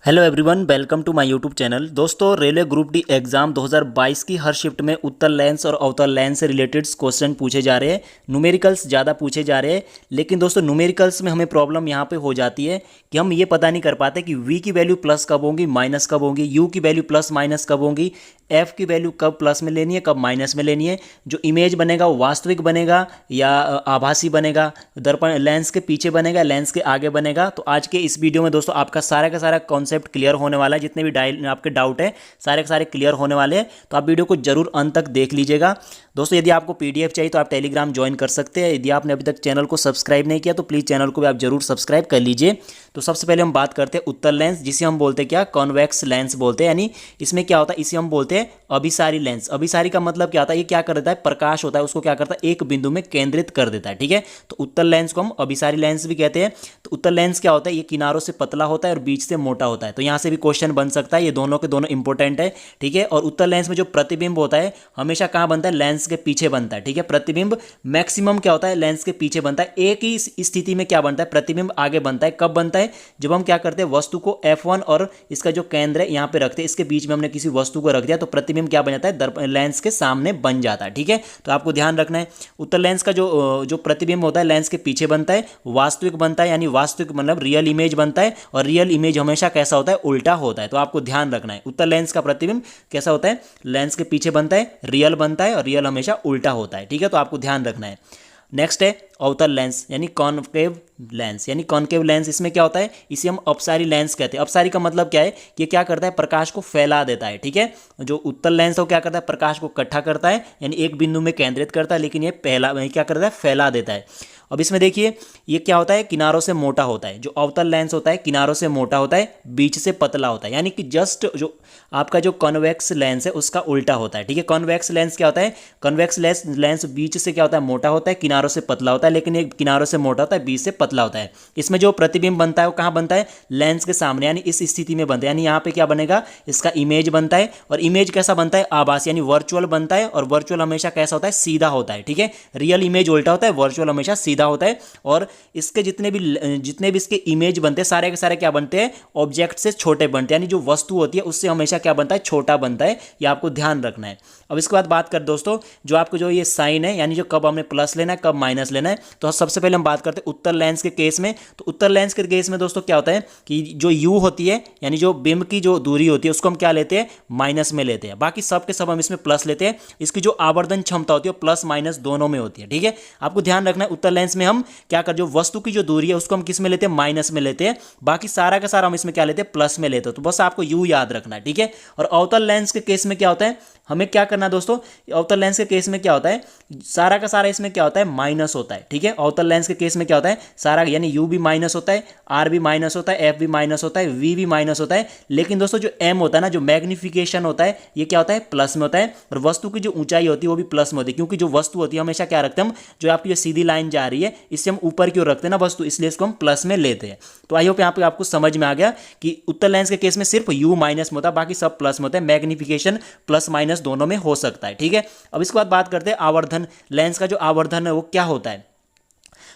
Hello everyone, welcome to my YouTube channel. दोस्तों, railway group D exam 2022 की हर shift में उत्तर lens और अवतल लेंस से रिलेटेड क्वेश्चन पूछे जा रहे हैं। न्यूमेरिकल्स ज़्यादा पूछे जा रहे हैं, लेकिन दोस्तों न्यूमेरिकल्स में हमें प्रॉब्लम यहाँ पे हो जाती है कि हम ये पता नहीं कर पाते कि वी की वैल्यू प्लस कब होगी, माइनस कब होगी, यू की वैल्यू प्लस माइनस कब होगी, एफ की वैल्यू कब प्लस में लेनी है, कब माइनस में लेनी है। जो इमेज बनेगा वो वास्तविक बनेगा या आभासी बनेगा, दर्पण लेंस के पीछे बनेगा, लेंस के आगे बनेगा। तो आज के इस वीडियो में दोस्तों आपका सारा का सारा कॉन्सेप्ट क्लियर होने वाला है। जितने भी आपके डाउट है सारे के सारे क्लियर होने वाले हैं, तो आप वीडियो को जरूर अंत तक देख लीजिएगा। दोस्तों, यदि आपको पीडीएफ चाहिए तो आप टेलीग्राम ज्वाइन कर सकते हैं। यदि आपने अभी तक चैनल को सब्सक्राइब नहीं किया तो प्लीज़ चैनल को भी आप जरूर सब्सक्राइब कर लीजिए। तो सबसे पहले हम बात करते हैं उत्तल लेंस, जिसे हम बोलते हैं क्या, कॉन्वेक्स लेंस बोलते हैं। यानी इसमें क्या होता है, इसे हम बोलते हैं अभिसारी लेंस। अभिसारी का मतलब क्या होता है, ये क्या कर देता है, प्रकाश होता है उसको क्या करता है, एक बिंदु में केंद्रित कर देता है। ठीक है, तो उत्तल लेंस को हम अभिसारी लेंस भी कहते हैं। तो उत्तल लेंस क्या होता है, ये किनारों से पतला होता है और बीच से मोटा होता है। तो यहाँ से भी क्वेश्चन बन सकता है, ये दोनों के दोनों इंपॉर्टेंट है। ठीक है, और उत्तल लेंस में जो प्रतिबिंब होता है हमेशा कहाँ बनता है, लेंस के पीछे बनता है। ठीक है, प्रतिबिंब मैक्सिमम क्या होता है, लेंस के पीछे बनता है। एक ही स्थिति में क्या बनता है, प्रतिबिंब आगे बनता है। कब बनता है, जब हम क्या करते हैं, वस्तु को F1 और इसका जो केंद्र है यहाँ पे रखते हैं, इसके बीच में हमने किसी वस्तु को रख दिया तो प्रतिबिंब क्या बन जाता है, लेंस के सामने बन जाता है। ठीक है, तो आपको ध्यान रखना है, उत्तल लेंस का जो प्रतिबिंब होता है लेंस के पीछे बनता है, वास्तविक बनता है। यानी वास्तविक मतलब रियल इमेज बनता है, और रियल इमेज हमेशा कैसा होता है, उल्टा होता है। तो आपको ध्यान रखना है, उत्तल लेंस का प्रतिबिंब कैसा होता है, लेंस के पीछे बनता है, रियल बनता है, और रियल हमेशा उल्टा होता है। ठीक है, तो आपको ध्यान रखना है। नेक्स्ट है अवतल लेंस यानी कॉनकेव लेंस। यानी कॉनकेव लेंस, इसमें क्या होता है, इसे हम अपसारी लेंस कहते हैं। अपसारी का मतलब क्या है कि क्या करता है, प्रकाश को फैला देता है। ठीक है, जो उत्तल लेंस है वो क्या करता है, प्रकाश को इकट्ठा करता है, यानी एक बिंदु में केंद्रित करता है, लेकिन ये क्या करता है, फैला देता है। अब इसमें देखिए ये क्या होता है, किनारों से मोटा होता है। जो अवतल लेंस होता है किनारों से मोटा होता है, बीच से पतला होता है। यानी कि जस्ट जो आपका जो कॉन्वेक्स लेंस है उसका उल्टा होता है। ठीक है, कॉन्वेक्स लेंस क्या होता है, कॉन्वेक्स लेंस बीच से क्या होता है, मोटा होता है, किनारों से पतला होता है, लेकिन ये किनारों से मोटा होता है, बीच से पतला होता है। इसमें जो प्रतिबिंब बनता है वो कहाँ बनता है, लेंस के सामने, यानी इस स्थिति में बनता है। यानी यहाँ पे क्या बनेगा, इसका इमेज बनता है। और इमेज कैसा बनता है, आभासी यानी वर्चुअल बनता है। और वर्चुअल हमेशा कैसा होता है, सीधा होता है। ठीक है, रियल इमेज उल्टा होता है, वर्चुअल हमेशा सीधा होता है। और इसके जितने भी इसके इमेज बनते हैं सारे के सारे क्या बनते हैं, ऑब्जेक्ट से छोटे बनते हैं। यानी जो वस्तु होती है उससे हमेशा क्या बनता है, छोटा बनता है। ये आपको ध्यान रखना है। अब इसके बाद बात कर दोस्तों, जो आपको जो ये साइन है, यानी जो कब हमें प्लस लेना है कब माइनस लेना है। तो सबसे पहले हम बात करते हैं उत्तल लेंस के केस में। तो उत्तल लेंस के केस में दोस्तों क्या होता है कि जो यू होती है, यानी जो बिंब की जो दूरी होती है उसको हम क्या लेते हैं, माइनस में लेते हैं। बाकी सब के सब हम इसमें प्लस लेते हैं। इसकी जो आवर्धन क्षमता होती है प्लस माइनस दोनों में होती है। ठीक है, आपको ध्यान रखना है, उत्तल लेंस में हम क्या कर, जो वस्तु की जो दूरी है उसको हम किस में लेते हैं, माइनस में लेते हैं। बाकी सारा का सारा हम इसमें क्या लेते हैं, प्लस में लेते हैं। तो बस आपको यू याद रखना है। ठीक है, और अवतल लेंस के केस में क्या होता है, हमें क्या करना है दोस्तों, अवतल लेंस के केस में क्या होता है, सारा का सारा इसमें क्या होता है, माइनस होता है। ठीक है, अवतल लेंस के केस में क्या होता है, सारा यानी यू भी माइनस होता है, आर भी माइनस होता है, एफ भी माइनस होता है, वी भी माइनस होता है। लेकिन दोस्तों जो एम होता है ना, जो मैग्निफिकेशन होता है, ये क्या होता है, प्लस में होता है। और वस्तु की जो ऊंचाई होती है वो भी प्लस में होती है, क्योंकि जो वस्तु होती है हमेशा क्या रखते हैं हम, जो आपकी जो सीधी लाइन जा रही है इससे हम ऊपर की ओर रखते हैं ना वस्तु, इसलिए इसको हम प्लस में लेते हैं। तो आई होप यहाँ पे आपको समझ में आ गया कि उत्तल लेंस के केस में सिर्फ यू माइनस में होता है, बाकी सब प्लस में होता है। मैग्निफिकेशन प्लस माइनस दोनों में हो सकता है। ठीक है, अब इसके बाद बात करते हैं आवर्धन। लेंस का जो आवर्धन है वो क्या होता है।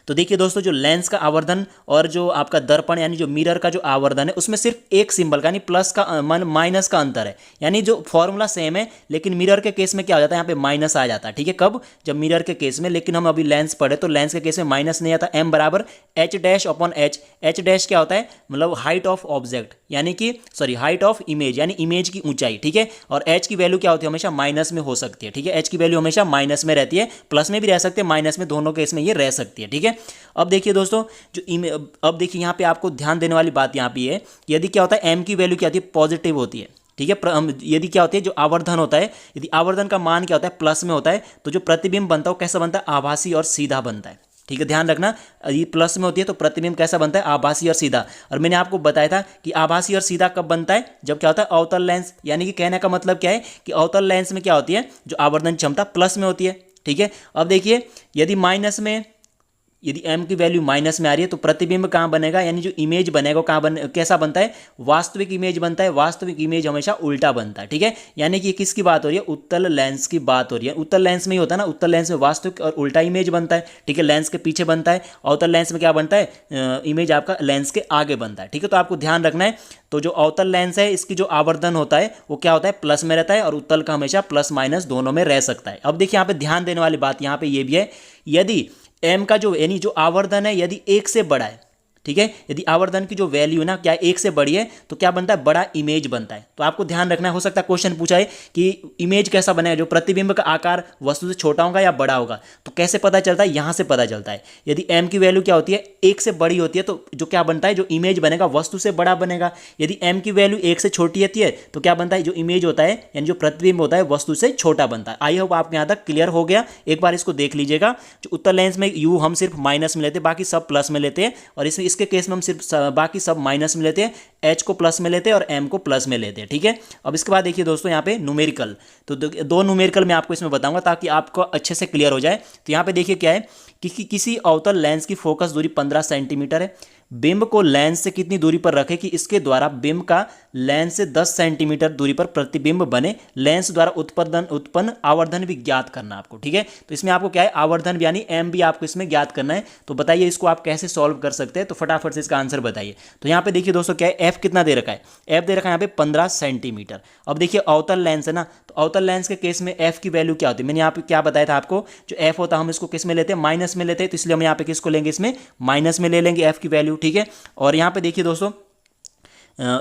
तो देखिए दोस्तों, जो लेंस का आवर्धन और जो आपका दर्पण यानी जो मिरर का जो आवर्धन है उसमें सिर्फ एक सिंबल का यानी प्लस का माइनस का अंतर है। यानी जो फॉर्मूला सेम है, लेकिन मिरर के केस में क्या हो जाता है, यहाँ पे माइनस आ जाता है। ठीक है, कब, जब मिरर के केस में। लेकिन हम अभी लेंस पढ़े तो लेंस के केस में माइनस नहीं आता। एम बराबर h dash upon H. H dash क्या होता है, मतलब हाइट ऑफ ऑब्जेक्ट, यानी कि सॉरी हाइट ऑफ इमेज, यानी इमेज की ऊंचाई। ठीक है, और एच की वैल्यू क्या होती है, हमेशा माइनस में हो सकती है। ठीक है, एच की वैल्यू हमेशा माइनस में रहती है, प्लस में भी रह सकते हैं, माइनस में, दोनों केस में ये रह सकती है। ठीक है, अब देखिए दोस्तों, अब देखिए यहाँ पे आपको ध्यान देने वाली बात यहाँ पे है, यदि क्या होता है, एम की वैल्यू क्या होती है, पॉजिटिव होती है। ठीक है, यदि क्या होती है, जो आवर्धन होता है, यदि आवर्धन का मान क्या होता है, प्लस में होता है, तो जो प्रतिबिंब बनता है वो कैसा बनता है, आभासी और सीधा बनता है। ठीक है, ध्यान रखना, ये प्लस में होती है तो प्रतिबिंब कैसा बनता है, आभासी और सीधा। और मैंने आपको बताया था कि आभासी और सीधा कब बनता है, जब क्या होता है, अवतल लेंस। यानी कि कहने का मतलब क्या है कि अवतल लेंस में क्या होती है, जो आवर्धन क्षमता प्लस में होती है। ठीक है, अब देखिए यदि माइनस में यदि m की वैल्यू माइनस में आ रही है तो प्रतिबिंब कहाँ बनेगा, यानी जो इमेज बनेगा कैसा बनता है, वास्तविक इमेज बनता है। वास्तविक इमेज हमेशा उल्टा बनता है, ठीक है। यानी कि किसकी बात हो रही है, उत्तल लेंस की बात हो रही है। उत्तल लेंस में ही होता है ना, उत्तल लेंस में वास्तविक और उल्टा इमेज बनता है, ठीक है। लेंस के पीछे बनता है, अवतल लेंस में क्या बनता है, इमेज आपका लेंस के आगे बनता है, ठीक है। तो आपको ध्यान रखना है। तो जो अवतल लेंस है इसकी जो आवर्धन होता है वो क्या होता है, प्लस में रहता है, और उत्तल का हमेशा प्लस माइनस दोनों में रह सकता है। अब देखिए यहाँ पे ध्यान देने वाली बात यहाँ पे ये भी है, यदि एम का जो यानी जो आवर्धन है यदि एक से बड़ा है, ठीक है, यदि आवर्धन की जो वैल्यू ना क्या एक से बड़ी है तो क्या बनता है, बड़ा इमेज बनता है। तो आपको ध्यान रखना हो सकता है क्वेश्चन पूछा है कि इमेज कैसा बनेगा, जो प्रतिबिंब का आकार वस्तु से छोटा होगा या बड़ा होगा। तो कैसे पता चलता है, यहां से पता चलता है। यदि एम की वैल्यू क्या होती है, एक से बड़ी होती है तो जो क्या बनता है, जो इमेज बनेगा वस्तु से बड़ा बनेगा। यदि एम की वैल्यू एक से छोटी होती है तो क्या बनता है, जो इमेज होता है यानी जो प्रतिबिंब होता है वस्तु से छोटा बनता है। आई होप आपके यहां तक क्लियर हो गया। एक बार इसको देख लीजिएगा। जो उत्तर लेंस में यू हम सिर्फ माइनस में लेते हैं, बाकी सब प्लस में लेते हैं, और इसमें इसके केस में हम सिर्फ बाकी सब माइनस में लेते हैं, एच को प्लस में लेते हैं और एम को प्लस में लेते हैं, ठीक है। अब इसके बाद देखिए दोस्तों यहाँ पे न्यूमेरिकल, तो दो न्यूमेरिकल मैं आपको इसमें बताऊंगा ताकि आपको अच्छे से क्लियर हो जाए। तो यहाँ पे देखिए क्या है कि किसी अवतल लेंस की फोकस दूरी 15 सेंटीमीटर है। बिंब को लेंस से कितनी दूरी पर रखें कि इसके द्वारा बिंब का लेंस से 10 सेंटीमीटर दूरी पर प्रतिबिंब बने। लेंस द्वारा उत्पन्न आवर्धन भी ज्ञात करना आपको, ठीक है। तो इसमें आपको क्या है, आवर्धन यानी एम भी आपको इसमें ज्ञात करना है। तो बताइए इसको आप कैसे सॉल्व कर सकते हैं, तो फटाफट से इसका आंसर बताइए। तो यहाँ पे देखिए दोस्तों क्या है, एफ कितना दे रखा है, एफ दे रखा है यहाँ पे 15 सेंटीमीटर। अब देखिए अवतल लेंस है ना, तो अवतल लेंस के केस में एफ की वैल्यू क्या होती है, मैंने यहाँ पे क्या बताया था आपको, जो एफ होता है हम इसको किस में लेते हैं, माइनस में लेते हैं। तो इसलिए हम यहाँ पे किसको लेंगे, इसमें माइनस में ले लेंगे एफ की वैल्यू, ठीक है। और यहाँ पे देखिए दोस्तों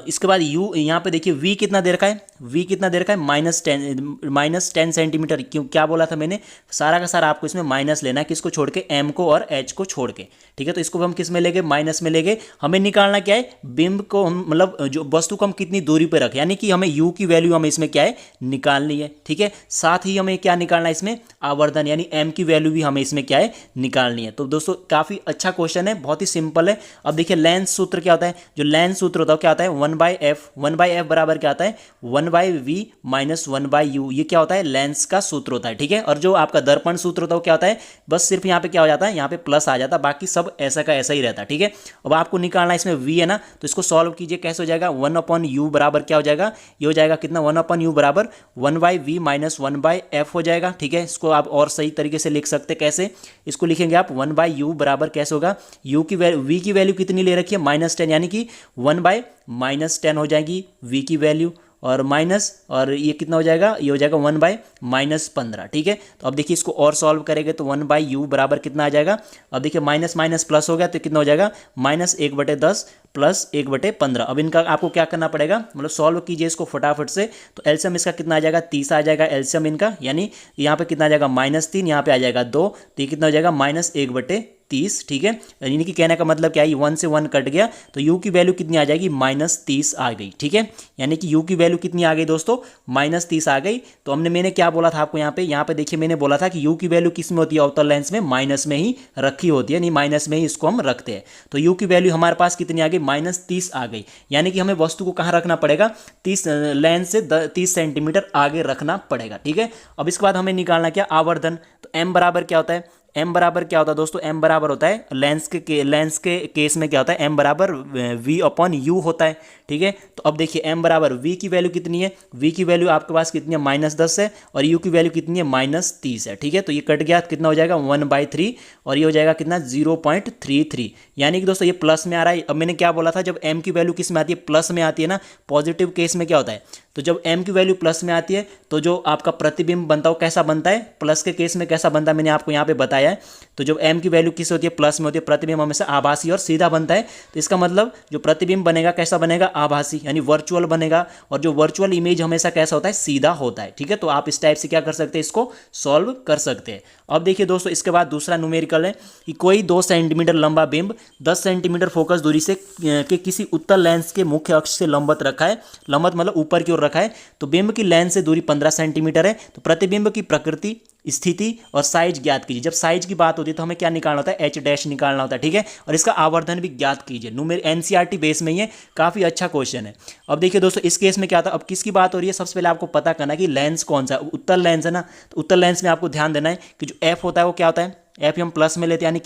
इसके बाद u यहाँ पे देखिए v कितना दे रखा है, v कितना दे रखा है, -10 सेंटीमीटर। क्यों, क्या बोला था मैंने, सारा का सारा आपको इसमें माइनस लेना है, किसको छोड़ के, m को और h को छोड़ के, ठीक है। तो इसको हम किस में लेंगे, माइनस में लेंगे। हमें निकालना क्या है, बिंब को हम मतलब जो वस्तु को हम कितनी दूरी पर रखें, यानी कि हमें u की वैल्यू हमें इसमें क्या है, निकालनी है, ठीक है। साथ ही हमें क्या निकालना है इसमें, आवर्धन यानी m की वैल्यू भी हमें इसमें क्या है, निकालनी है। तो दोस्तों काफ़ी अच्छा क्वेश्चन है, बहुत ही सिंपल है। अब देखिए लेंस सूत्र क्या होता है, जो लेंस सूत्र होता है क्या होता है, 1/f बराबर क्या आता है, 1/v माइनस 1/u। ये क्या होता है, लेंस का सूत्र होता है, ठीक है। और जो आपका दर्पण सूत्र होता है वो क्या होता है, बस सिर्फ यहाँ पे क्या हो जाता है, यहाँ पे प्लस आ जाता है, बाकी सब ऐसा का ऐसा ही रहता है, ठीक है। अब आपको निकालना है, इसमें v है ना, तो इसको सॉल्व कीजिए, कैसे हो जाएगा, 1/u बराबर क्या हो जाएगा, ये हो जाएगा कितना, 1/u बराबर 1/v माइनस 1/f हो जाएगा, ठीक है। इसको आप और सही तरीके से लिख सकते, कैसे इसको लिखेंगे आप, 1/u बराबर कैसे होगा, u की वैल्यू, v की वैल्यू कितनी ले रखी है, -10, यानी कि 1/-10 हो जाएगी v की वैल्यू, और माइनस, और ये कितना हो जाएगा, ये हो जाएगा 1/-15, ठीक है। तो अब देखिए इसको और सॉल्व करेंगे तो 1/u बराबर कितना आ जाएगा, अब देखिए माइनस माइनस प्लस हो गया तो कितना हो जाएगा, -1/10 प्लस 1/15। अब इनका आपको क्या करना पड़ेगा, मतलब सॉल्व कीजिए इसको फटाफट से। तो एलसीएम इसका कितना आ जाएगा, 30 आ जाएगा एलसीएम इनका, यानी यहाँ पे कितना आ जाएगा, -3, यहाँ पे आ जाएगा 2, तो ये कितना हो जाएगा, -1/30, ठीक है। यानी कि कहने का मतलब क्या है, 1 से 1 कट गया तो u की वैल्यू कितनी आ जाएगी, -30 आ गई, ठीक है। यानी कि u की वैल्यू कितनी आ गई दोस्तों, -30 आ गई। तो मैंने क्या बोला था आपको, यहाँ पे देखिए मैंने बोला था कि u की वैल्यू किस में होती है, अवतल लेंस में माइनस में ही रखी होती है, नहीं माइनस में ही इसको हम रखते हैं। तो u की वैल्यू हमारे पास कितनी आ गई, -30 आ गई। यानी कि हमें वस्तु को कहाँ रखना पड़ेगा, 30 लेंस से 30 सेंटीमीटर आगे रखना पड़ेगा, ठीक है। अब इसके बाद हमें निकालना क्या, आवर्धन। तो m बराबर क्या होता है, m बराबर क्या होता है दोस्तों, m बराबर होता है लेंस के केस में क्या होता है, m बराबर v/u होता है, ठीक है। तो अब देखिए m बराबर v की वैल्यू कितनी है, v की वैल्यू आपके पास कितनी है, -10 है, और u की वैल्यू कितनी है, -30 है, ठीक है। तो ये कट गया, कितना हो जाएगा, 1/3, और ये हो जाएगा कितना, 0.33। यानी कि दोस्तों ये प्लस में आ रहा है। अब मैंने क्या बोला था, जब m की वैल्यू किस में आती है, प्लस में आती है ना, पॉजिटिव केस में क्या होता है, तो जब m की वैल्यू प्लस में आती है तो जो आपका प्रतिबिंब बनता है वो कैसा बनता है, प्लस के केस में कैसा बनता है, मैंने आपको यहाँ पे बताया है। तो जब m की वैल्यू किस होती है, प्लस में होती है, प्रतिबिंब हमेशा आभासी और सीधा बनता है। तो इसका मतलब जो प्रतिबिंब बनेगा कैसा बनेगा, आभासी यानी वर्चुअल बनेगा, और जो वर्चुअल इमेज हमेशा कैसा होता है, सीधा होता है, ठीक है। तो आप इस टाइप से क्या कर सकते हैं, इसको सॉल्व कर सकते हैं। अब देखिए दोस्तों इसके बाद दूसरा न्यूमेरिकल है कि कोई 2 सेंटीमीटर लंबा बिंब 10 सेंटीमीटर फोकस दूरी से के किसी उत्तल लेंस के मुख्य अक्ष से लंबवत रखा है, लंबवत मतलब ऊपर की ओर रखा है। तो बिंब की लेंस से दूरी 15 सेंटीमीटर है। तो प्रतिबिंब की प्रकृति, स्थिति और साइज ज्ञात कीजिए। जब साइज की बात होती है तो हमें क्या निकालना होता है, h' निकालना होता है, ठीक है। और इसका आवर्धन भी ज्ञात कीजिए। NCERT बेस में ये काफ़ी अच्छा क्वेश्चन है। अब देखिए दोस्तों इस केस में क्या था, अब किसकी बात हो रही है, सबसे पहले आपको पता करना है कि लेंस कौन सा है, उत्तल लेंस है ना। तो उत्तल लेंस में आपको ध्यान देना है कि जो f होता है वो क्या होता है, एफ हम प्लस में लेते हैं, यानी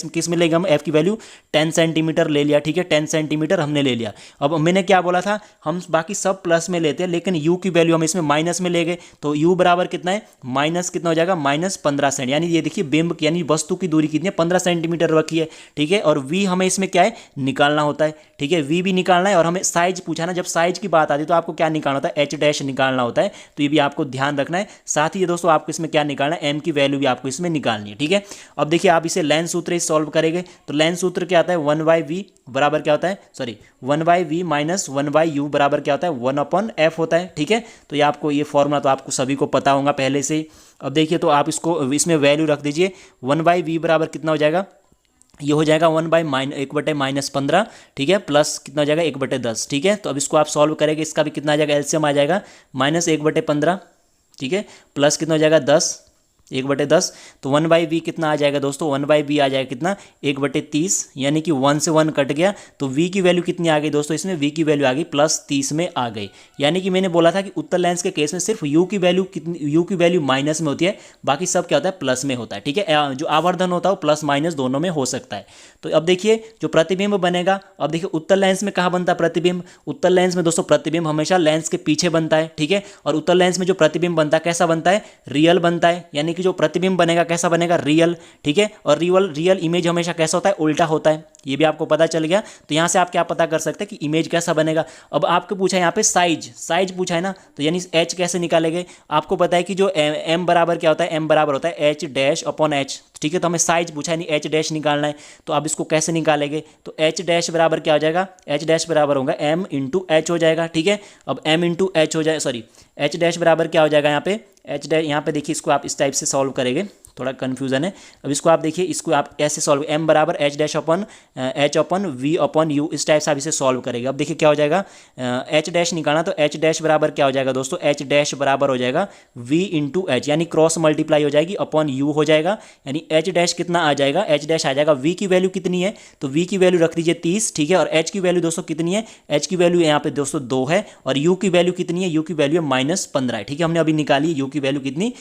किस में लेंगे हम एफ की वैल्यू 10 सेंटीमीटर ले लिया, ठीक है 10 सेंटीमीटर हमने ले लिया। अब मैंने क्या बोला था, हम बाकी सब प्लस में लेते हैं, लेकिन यू की वैल्यू हम इसमें माइनस में ले गए, तो यू बराबर कितना है, माइनस कितना हो जाएगा, माइनस 15 सेंट, यानी ये देखिए बिंब यानी वस्तु की दूरी कितनी है, 15 सेंटीमीटर रखी है, ठीक है। और वी हमें इसमें क्या है, निकालना होता है, ठीक है, वी भी निकालना है। और हमें साइज पूछा ना, जब साइज की बात आती है तो आपको क्या निकालना होता है, एच डैश निकालना होता है, तो ये भी आपको ध्यान रखना है। साथ ही ये दोस्तों आपको इसमें क्या निकालना है, एम की वैल्यू भी आपको इसमें निकालनी है, ठीक है। अब देखिए आप इसे लेंस सूत्र सॉल्व करेंगे, तो लेंस सूत्र क्या आता है, 1/v बराबर क्या होता है, सॉरी 1/v माइनस 1/u बराबर क्या होता है, 1/f होता है, ठीक है। तो ये आपको ये फॉर्मूला तो आपको सभी को पता होगा पहले से। अब देखिए तो आप इसको इसमें वैल्यू रख दीजिए, 1/v बराबर कितना हो जाएगा, ये हो जाएगा 1/1/-15, ठीक है, प्लस कितना हो जाएगा 1/10, ठीक है। तो अब इसको आप सॉल्व करेंगे, इसका भी कितना आ जाएगा, एलसीएम आ जाएगा -1/15, ठीक है, प्लस कितना हो जाएगा 10, 1/10, तो 1/v कितना आ जाएगा दोस्तों, 1/v आ जाएगा कितना 1/30, यानी कि 1 से 1 कट गया, तो v की वैल्यू कितनी आ गई दोस्तों, इसमें v की वैल्यू आ गई +30 में आ गई। यानी कि मैंने बोला था कि उत्तल लेंस के केस में सिर्फ u की वैल्यू कितनी, u की वैल्यू माइनस में होती है, बाकी सब क्या होता है, प्लस में होता है, ठीक है। जो आवर्धन होता है वो प्लस माइनस दोनों में हो सकता है। तो अब देखिए जो प्रतिबिंब बनेगा, अब देखिए उत्तल लेंस में कहाँ बनता है प्रतिबिंब, उत्तल लेंस में दोस्तों प्रतिबिंब हमेशा लेंस के पीछे बनता है, ठीक है। और उत्तल लेंस में जो प्रतिबिंब बनता है कैसा बनता है, रियल बनता है, यानी कि जो प्रतिबिंब बनेगा कैसा बनेगा, रियल, ठीक है। और रियल इमेज हमेशा कैसा होता है, उल्टा होता है, ये भी आपको पता चल गया। तो यहाँ से आप क्या पता कर सकते हैं कि इमेज कैसा बनेगा। अब आपको पूछा है यहाँ पे साइज पूछा है ना, तो यानी एच कैसे निकालेंगे, आपको पता है कि जो एम बराबर क्या होता है, एम बराबर होता है एच डैश अपॉन एच, ठीक है। तो हमें साइज पूछा है नहीं, एच डैश निकालना है, तो आप इसको कैसे निकालेंगे, तो एच डैश बराबर क्या हो जाएगा, एच डैश बराबर होगा एम इंटू एच हो जाएगा, ठीक है। अब एम इंटू एच हो जाए, सॉरी एच डैश बराबर क्या हो जाएगा यहाँ पे, एच डैश यहाँ पे देखिए इसको आप इस टाइप से सॉल्व करेंगे, थोड़ा कन्फ्यूजन है। अब इसको आप देखिए, इसको आप ऐसे सॉल्व, एम बराबर h dash upon h upon v upon u, इस टाइप से आप इसे सॉल्व करेंगे। अब देखिए क्या हो जाएगा, एच डैश निकालना, तो एच डैश बराबर क्या हो जाएगा दोस्तों, एच डैश बराबर हो जाएगा वी इंटू एच, यानी क्रॉस मल्टीप्लाई हो जाएगी अपॉन यू हो जाएगा, यानी एच डैश कितना आ जाएगा, एच डैश आ जाएगा, वी की वैल्यू कितनी है, तो वी की वैल्यू रख दीजिए 30, ठीक है। और एच की वैल्यू दोस्तों कितनी है, एच की वैल्यू यहाँ पे दोस्तों 2 है, और यू की वैल्यू कितनी है, यू की वैल्यू -15 है, ठीक है। हमने अभी निकाली यू की वैल्यू कितनी,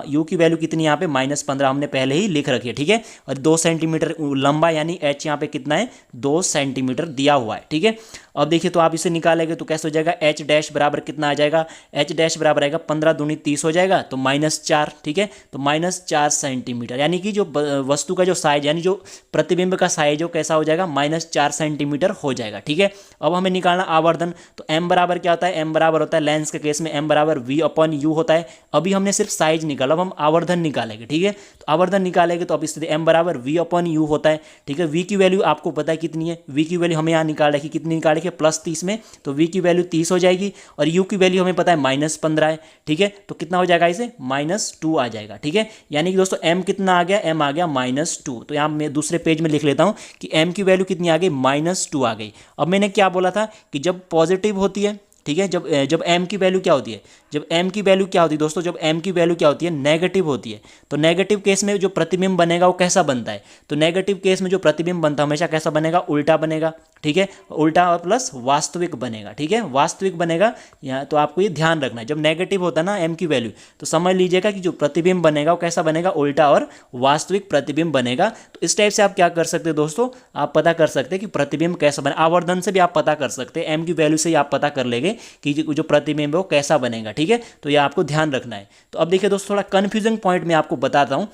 यू की वैल्यू कितनी यहाँ पे -15 हमने पहले ही लिख रखी है, ठीक है। और 2 सेंटीमीटर लंबा, यानी एच यहाँ पे कितना है, 2 सेंटीमीटर दिया हुआ है, ठीक है। अब देखिए तो आप इसे निकालेंगे तो कैसे हो जाएगा, एच डैश बराबर कितना आ जाएगा, एच डैश बराबर आएगा 15 दूनी 30 हो जाएगा, तो -4, ठीक है। तो -4 सेंटीमीटर, यानी कि जो वस्तु का जो साइज, यानी जो प्रतिबिंब का साइज हो कैसा हो जाएगा, -4 सेंटीमीटर हो जाएगा, ठीक है। अब हमें निकालना आवर्धन, तो एम बराबर क्या होता है, एम बराबर होता है लेंस के केस में एम बराबर वी अपॉन यू होता है। अभी हमने सिर्फ साइज निकाला, अब हम आवर्धन निकालेंगे, ठीक है। तो आवर्धन निकालेंगे तो अब इस एम बराबर वी अपॉन यू होता है, ठीक है। वी की वैल्यू आपको पता है कितनी है, वी की वैल्यू हमें यहाँ निकाल रखी, कितनी निकाल रखी है, +30 में, तो वी की वैल्यू 30 हो जाएगी, और यू की वैल्यू हमें पता है -15 है, ठीक है। तो कितना हो जाएगा, इसे -2 आ जाएगा, ठीक है। यानी कि दोस्तों एम कितना आ गया, एम आ गया -2। तो यहाँ मैं दूसरे पेज में लिख लेता हूँ कि एम की वैल्यू कितनी आ गई, -2 आ गई। अब मैंने क्या बोला था कि जब पॉजिटिव होती है, ठीक है, जब एम की वैल्यू क्या होती है, जब एम की वैल्यू क्या होती है दोस्तों, जब एम की वैल्यू क्या होती है, नेगेटिव होती है, तो नेगेटिव केस में जो प्रतिबिंब बनेगा वो कैसा बनता है, तो नेगेटिव केस में जो प्रतिबिंब बनता है हमेशा कैसा बनेगा, उल्टा बनेगा, ठीक है। उल्टा और प्लस वास्तविक बनेगा, ठीक है, वास्तविक बनेगा। यहाँ तो आपको ये ध्यान रखना है, जब नेगेटिव होता है ना एम की वैल्यू, तो समझ लीजिएगा कि जो प्रतिबिंब बनेगा वो कैसा बनेगा, उल्टा और वास्तविक प्रतिबिंब बनेगा। तो इस टाइप से आप क्या कर सकते हैं दोस्तों, आप पता कर सकते हैं कि प्रतिबिंब कैसा बने, आवर्धन से भी आप पता कर सकते हैं, एम की वैल्यू से ही आप पता कर लेंगे कि जो प्रतिबिंब है वो कैसा बनेगा, ठीक है। तो ये आपको ध्यान रखना है। तो अब देखिए दोस्तों थोड़ा कन्फ्यूजिंग पॉइंट मैं आपको बताता हूँ,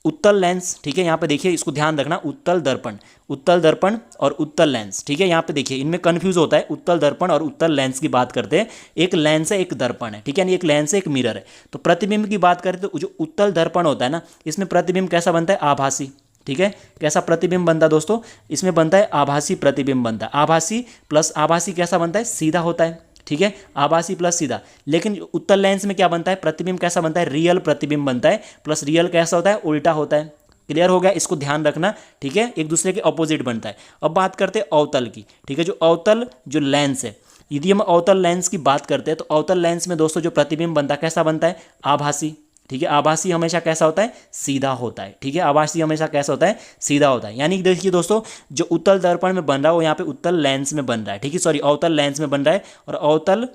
उत्तल लेंस, ठीक है, यहाँ पे देखिए इसको ध्यान रखना, उत्तल दर्पण और उत्तल लेंस, ठीक है। यहाँ पे देखिए इनमें कंफ्यूज होता है, उत्तल दर्पण और उत्तल लेंस की बात करते हैं, एक लेंस है एक दर्पण है, ठीक है, यानी एक लेंस है एक मिरर है। तो प्रतिबिंब की बात करें तो जो उत्तल दर्पण होता है ना, इसमें प्रतिबिंब कैसा बनता है, आभासी, ठीक है। कैसा प्रतिबिंब बनता है दोस्तों, इसमें बनता है आभासी प्रतिबिंब बनता है, आभासी प्लस आभासी कैसा बनता है, सीधा होता है, ठीक है, आभासी प्लस सीधा। लेकिन उत्तल लेंस में क्या बनता है, प्रतिबिंब कैसा बनता है, रियल प्रतिबिंब बनता है, प्लस रियल कैसा होता है, उल्टा होता है। क्लियर हो गया, इसको ध्यान रखना, ठीक है, एक दूसरे के ऑपोजिट बनता है। अब बात करते हैं अवतल की, ठीक है, जो अवतल जो लेंस है, यदि हम अवतल लेंस की बात करते हैं तो अवतल लेंस में दोस्तों जो प्रतिबिंब बनता है कैसा बनता है, आभासी, ठीक है। आभासी हमेशा कैसा होता है, सीधा होता है, ठीक है, आभासी हमेशा कैसा होता है, सीधा होता है। यानी कि देखिए दोस्तों जो उत्तल दर्पण में बन रहा है वो यहाँ पे उत्तल लेंस में बन रहा है, ठीक है, सॉरी अवतल लेंस में बन रहा है, और अवतल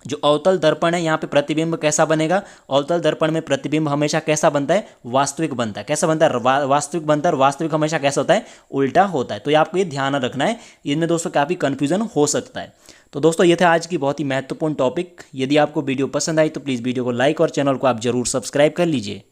जो अवतल दर्पण है यहाँ पे प्रतिबिंब कैसा बनेगा, अवतल दर्पण में प्रतिबिंब हमेशा कैसा बनता है, वास्तविक बनता है। कैसा बनता है, वास्तविक बनता है। और वास्तविक हमेशा कैसा होता है, उल्टा होता है। तो ये आपको ये ध्यान रखना है, इनमें दोस्तों काफ़ी कन्फ्यूजन हो सकता है। तो दोस्तों ये था आज की बहुत ही महत्वपूर्ण टॉपिक। यदि आपको वीडियो पसंद आई तो प्लीज़ वीडियो को लाइक और चैनल को आप जरूर सब्सक्राइब कर लीजिए।